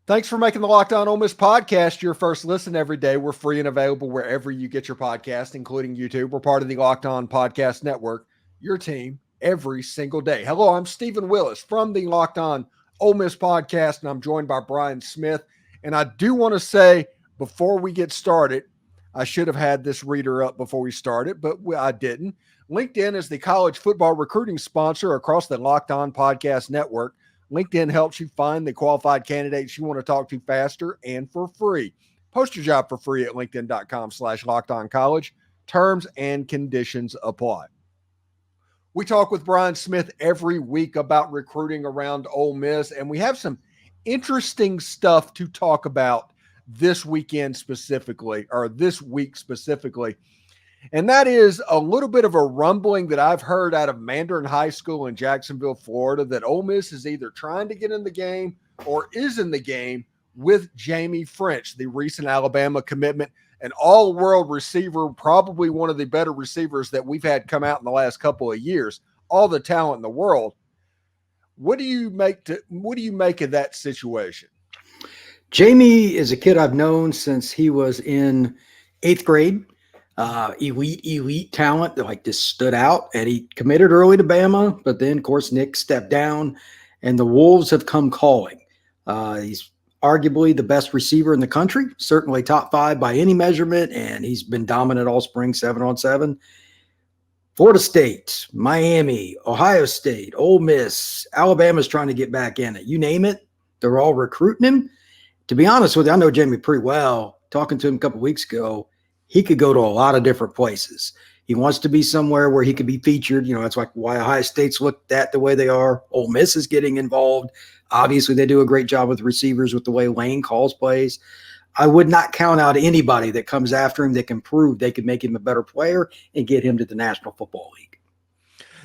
Thanks for making the Locked On Ole Miss podcast your first listen every day. We're free and available wherever you get your podcast, including YouTube. We're part of the Locked On Podcast Network, your team every single day. Hello, I'm Stephen Willis from the Locked On Ole Miss podcast, and I'm joined by Brian Smith. And I do want to say, before we get started, I should have had this reader up before we started, but I didn't. LinkedIn is the college football recruiting sponsor across the Locked On Podcast Network. LinkedIn helps you find the qualified candidates you want to talk to faster and for free. Post your job for free at linkedin.com/lockedoncollege. Terms and conditions apply. We talk with Brian Smith every week about recruiting around Ole Miss, and we have some interesting stuff to talk about this weekend specifically, or this week specifically. And that is a little bit of a rumbling that I've heard out of Mandarin High School in Jacksonville, Florida, that Ole Miss is either trying to get in the game or is in the game with Jaime Ffrench, the recent Alabama commitment, an all-world receiver, probably one of the better receivers that we've had come out in the last couple of years, all the talent in the world. What do you make of that situation? Jaime is a kid I've known since he was in 8th grade. Elite talent that just stood out, and he committed early to Bama, but then of course Nick stepped down and the Wolves have come calling. He's arguably the best receiver in the country, certainly top 5 by any measurement, and he's been dominant all spring, 7-on-7. Florida State, Miami, Ohio State, Ole Miss, Alabama's trying to get back in it. You name it, they're all recruiting him. To be honest with you, I know Jaime pretty well. Talking to him a couple weeks ago, he could go to a lot of different places. He wants to be somewhere where he could be featured. That's like why Ohio State's looked at the way they are. Ole Miss is getting involved. Obviously, they do a great job with receivers with the way Lane calls plays. I would not count out anybody that comes after him that can prove they could make him a better player and get him to the National Football League.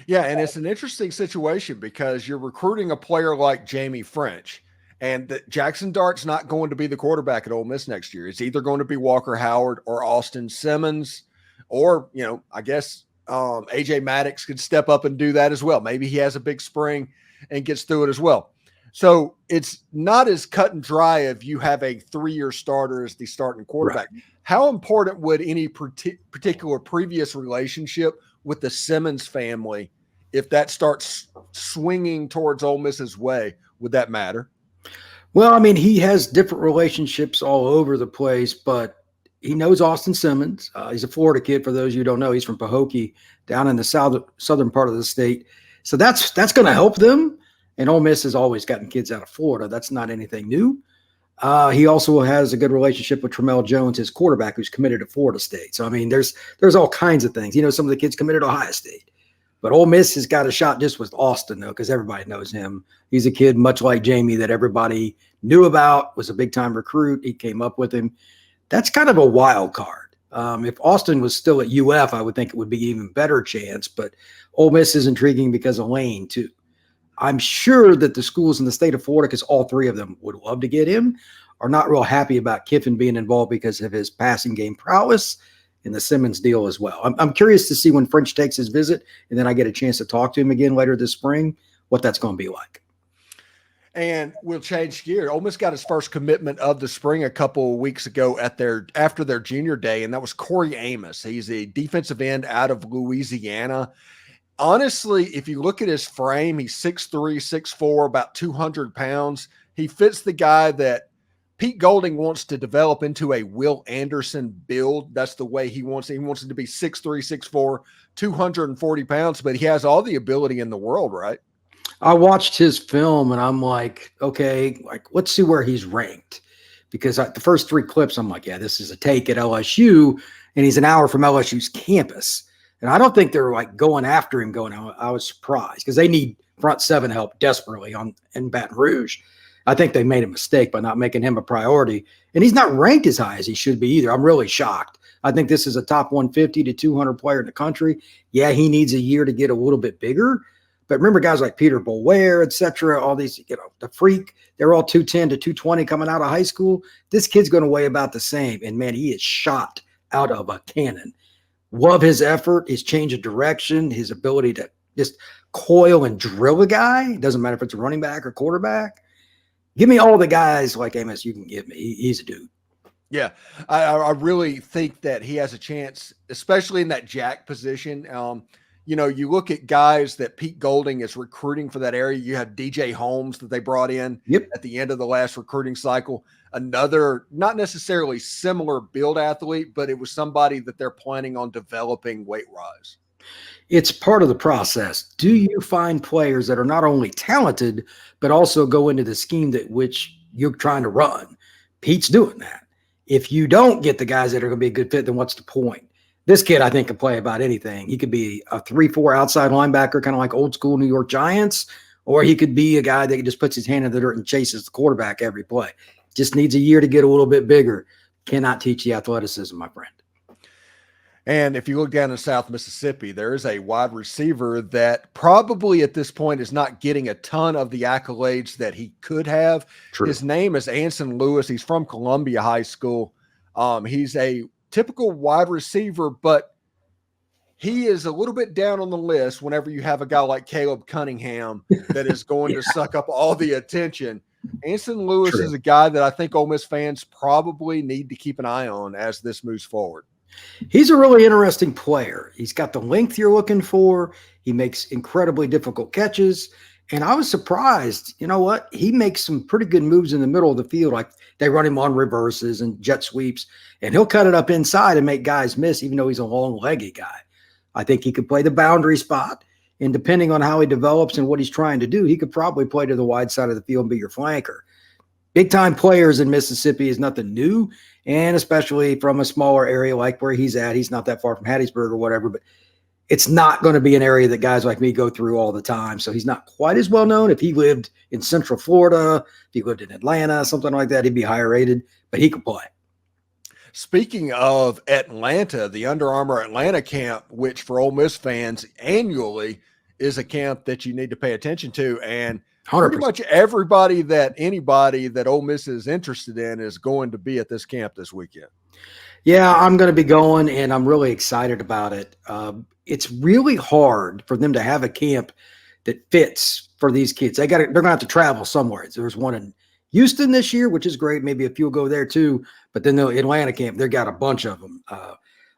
Yeah, and it's an interesting situation because you're recruiting a player like Jaime Ffrench. And that Jackson Dart's not going to be the quarterback at Ole Miss next year. It's either going to be Walker Howard or Austin Simmons, or, I guess AJ Maddox could step up and do that as well. Maybe he has a big spring and gets through it as well. So it's not as cut and dry if you have a 3-year starter as the starting quarterback. Right. How important would any particular previous relationship with the Simmons family, if that starts swinging towards Ole Miss's way, would that matter? Well, he has different relationships all over the place, but he knows Austin Simmons. He's a Florida kid, for those of you who don't know. He's from Pahokee, down in the southern part of the state. So that's going to help them. And Ole Miss has always gotten kids out of Florida. That's not anything new. He also has a good relationship with Tramel Jones, his quarterback, who's committed to Florida State. So, there's all kinds of things. Some of the kids committed to Ohio State. But Ole Miss has got a shot just with Austin, though, because everybody knows him. He's a kid much like Jaime that everybody knew about, was a big-time recruit. He came up with him. That's kind of a wild card. If Austin was still at UF, I would think it would be an even better chance. But Ole Miss is intriguing because of Lane, too. I'm sure that the schools in the state of Florida, because all 3 of them would love to get him, are not real happy about Kiffin being involved because of his passing game prowess in the Simmons deal as well. I'm curious to see when Ffrench takes his visit and then I get a chance to talk to him again later this spring, what that's going to be like. And we'll change gear. Ole Miss got his first commitment of the spring a couple of weeks ago after their junior day, and that was Corey Amos. He's a defensive end out of Louisiana. Honestly, if you look at his frame, he's 6'3", 6'4", about 200 pounds. He fits the guy that Pete Golding wants to develop into a Will Anderson build. That's the way he wants it. He wants it to be 6'3", 6'4", 240 pounds, but he has all the ability in the world, right? I watched his film and I'm like, okay, let's see where he's ranked. Because the first 3 clips, I'm like, yeah, this is a take at LSU, and he's an hour from LSU's campus. And I don't think they're going after him I was surprised because they need front 7 help desperately in Baton Rouge. I think they made a mistake by not making him a priority. And he's not ranked as high as he should be either. I'm really shocked. I think this is a top 150 to 200 player in the country. Yeah, he needs a year to get a little bit bigger. But remember guys like Peter Boulware, et cetera, all these, the Freak, they're all 210 to 220 coming out of high school. This kid's going to weigh about the same. And, man, he is shot out of a cannon. Love his effort, his change of direction, his ability to just coil and drill a guy. It doesn't matter if it's a running back or quarterback. Give me all the guys like Amos you can give me. He's a dude. Yeah, I really think that he has a chance, especially in that jack position. You look at guys that Pete Golding is recruiting for that area. You have DJ Holmes that they brought in at the end of the last recruiting cycle. Another, not necessarily similar build athlete, but it was somebody that they're planning on developing weight-wise. It's part of the process. Do you find players that are not only talented, but also go into the scheme that which you're trying to run? Pete's doing that. If you don't get the guys that are going to be a good fit, then what's the point? This kid, I think, can play about anything. He could be a 3-4 outside linebacker, kind of like old school New York Giants, or he could be a guy that just puts his hand in the dirt and chases the quarterback every play. Just needs a year to get a little bit bigger. Cannot teach the athleticism, my friend. And if you look down in South Mississippi, there is a wide receiver that probably at this point is not getting a ton of the accolades that he could have. True. His name is Anson Lewis. He's from Columbia High School. He's a typical wide receiver, but he is a little bit down on the list whenever you have a guy like Caleb Cunningham that is going to suck up all the attention. Anson Lewis is a guy that I think Ole Miss fans probably need to keep an eye on as this moves forward. He's a really interesting player. He's got the length you're looking for. He makes incredibly difficult catches. And I was surprised, you know what? He makes some pretty good moves in the middle of the field. Like they run him on reverses and jet sweeps, and he'll cut it up inside and make guys miss, even though he's a long-legged guy. I think he could play the boundary spot. And depending on how he develops and what he's trying to do, he could probably play to the wide side of the field and be your flanker. Big-time players in Mississippi is nothing new, and especially from a smaller area like where he's at. He's not that far from Hattiesburg or whatever, but it's not going to be an area that guys like me go through all the time. So he's not quite as well known. If he lived in Central Florida, if he lived in Atlanta, something like that, he'd be higher rated, but he could play. Speaking of Atlanta, the Under Armour Atlanta camp, which for Ole Miss fans annually is a camp that you need to pay attention to. And 100%. Pretty much anybody that Ole Miss is interested in is going to be at this camp this weekend. Yeah, I'm going to be going, and I'm really excited about it. It's really hard for them to have a camp that fits for these kids. They're going to have to travel somewhere. There's one in Houston this year, which is great. Maybe a few will go there too. But then the Atlanta camp, they've got a bunch of them.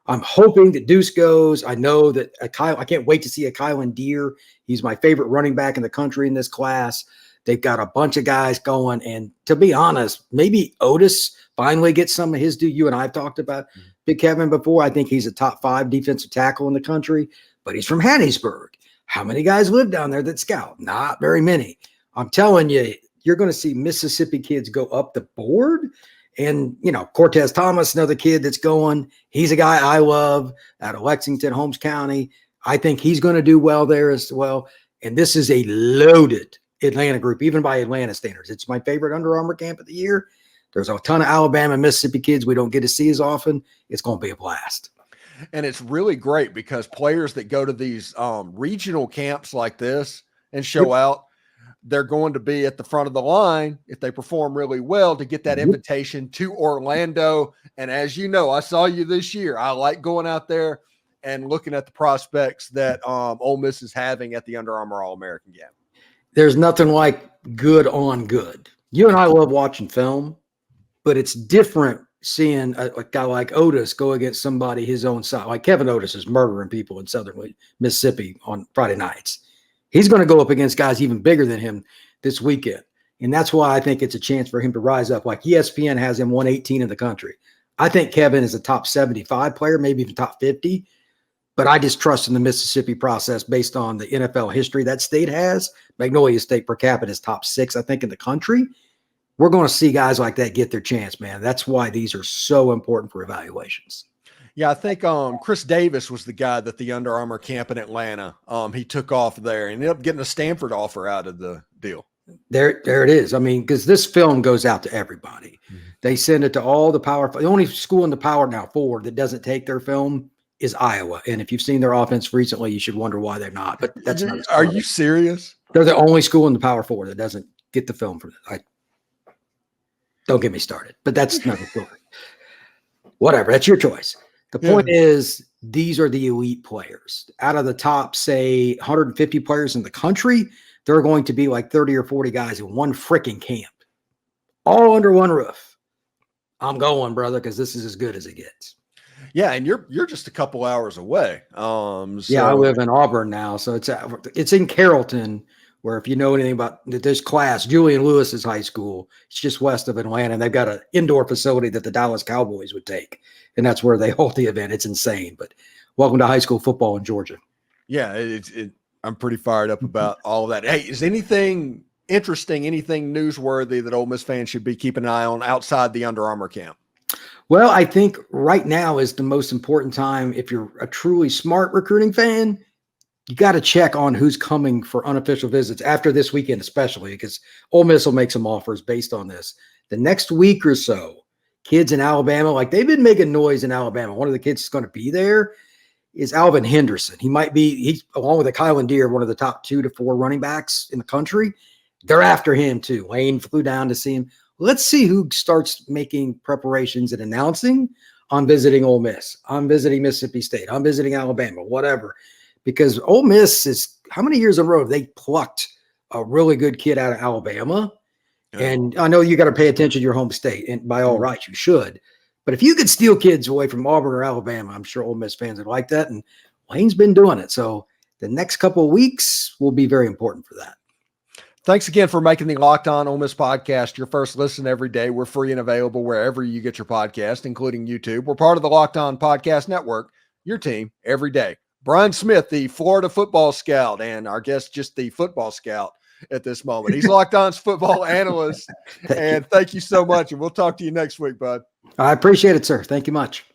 I'm hoping that Deuce goes. I know that I can't wait to see Akylin Deer. He's my favorite running back in the country in this class. They've got a bunch of guys going. And to be honest, maybe Otis finally gets some of his due. You and I have talked about Big Kevin before. I think he's a top 5 defensive tackle in the country, but he's from Hattiesburg. How many guys live down there that scout? Not very many. I'm telling you, you're going to see Mississippi kids go up the board. And, Cortez Thomas, another kid that's going. He's a guy I love out of Lexington, Holmes County. I think he's going to do well there as well. And this is a loaded Atlanta group, even by Atlanta standards. It's my favorite Under Armour camp of the year. There's a ton of Alabama and Mississippi kids we don't get to see as often. It's going to be a blast. And it's really great because players that go to these regional camps like this and show out, they're going to be at the front of the line if they perform really well to get that invitation to Orlando. And as you know, I saw you this year. I like going out there and looking at the prospects that Ole Miss is having at the Under Armour All-American game. There's nothing like good on good. You and I love watching film, but it's different seeing a guy like Otis go against somebody his own size. Like Kevin Otis is murdering people in southern Mississippi on Friday nights. He's going to go up against guys even bigger than him this weekend. And that's why I think it's a chance for him to rise up. Like ESPN has him 118 in the country. I think Kevin is a top 75 player, maybe even top 50. But I just trust in the Mississippi process based on the NFL history that state has. Magnolia State per capita is top 6, I think, in the country. We're going to see guys like that get their chance, man. That's why these are so important for evaluations. Yeah, I think Chris Davis was the guy that the Under Armour camp in Atlanta, he took off there and ended up getting a Stanford offer out of the deal. There it is. I mean, because this film goes out to everybody. They send it to all the Power. The only school in the Power now 4 that doesn't take their film is Iowa. And if you've seen their offense recently, you should wonder why they're not. But that's not. Are you serious? They're the only school in the Power 4 that doesn't get the film from it. Don't get me started. But that's another story. Whatever. That's your choice. The point is, these are the elite players. Out of the top, say, 150 players in the country, there are going to be like 30 or 40 guys in one freaking camp. all under one roof. I'm going, brother, because this is as good as it gets. Yeah, and you're just a couple hours away. Yeah, I live in Auburn now, so it's in Carrollton, where if you know anything about this class, Julian Lewis's high school, it's just west of Atlanta, and they've got an indoor facility that the Dallas Cowboys would take, and that's where they hold the event. It's insane, but welcome to high school football in Georgia. Yeah, I'm pretty fired up about all of that. Hey, is anything interesting, anything newsworthy that Ole Miss fans should be keeping an eye on outside the Under Armour camp? Well, I think right now is the most important time. If you're a truly smart recruiting fan, you got to check on who's coming for unofficial visits after this weekend, especially because Ole Miss will make some offers based on this. The next week or so, kids in Alabama, like they've been making noise in Alabama. One of the kids that's going to be there is Alvin Henderson. He's along with Akylin Deer, one of the top 2 to 4 running backs in the country. They're after him too. Wayne flew down to see him. Let's see who starts making preparations and announcing, I'm visiting Ole Miss, I'm visiting Mississippi State, I'm visiting Alabama, whatever. Because Ole Miss is, how many years in a row they plucked a really good kid out of Alabama? And I know you got to pay attention to your home state, and by all rights, you should. But if you could steal kids away from Auburn or Alabama, I'm sure Ole Miss fans would like that. And Wayne's been doing it. So the next couple of weeks will be very important for that. Thanks again for making the Locked On Ole Miss podcast your first listen every day. We're free and available wherever you get your podcast, including YouTube. We're part of the Locked On Podcast Network, your team every day. Brian Smith, the Florida football scout, and our guest, just the football scout at this moment. He's Locked On's football analyst. Thank you so much. And we'll talk to you next week, bud. I appreciate it, sir. Thank you much.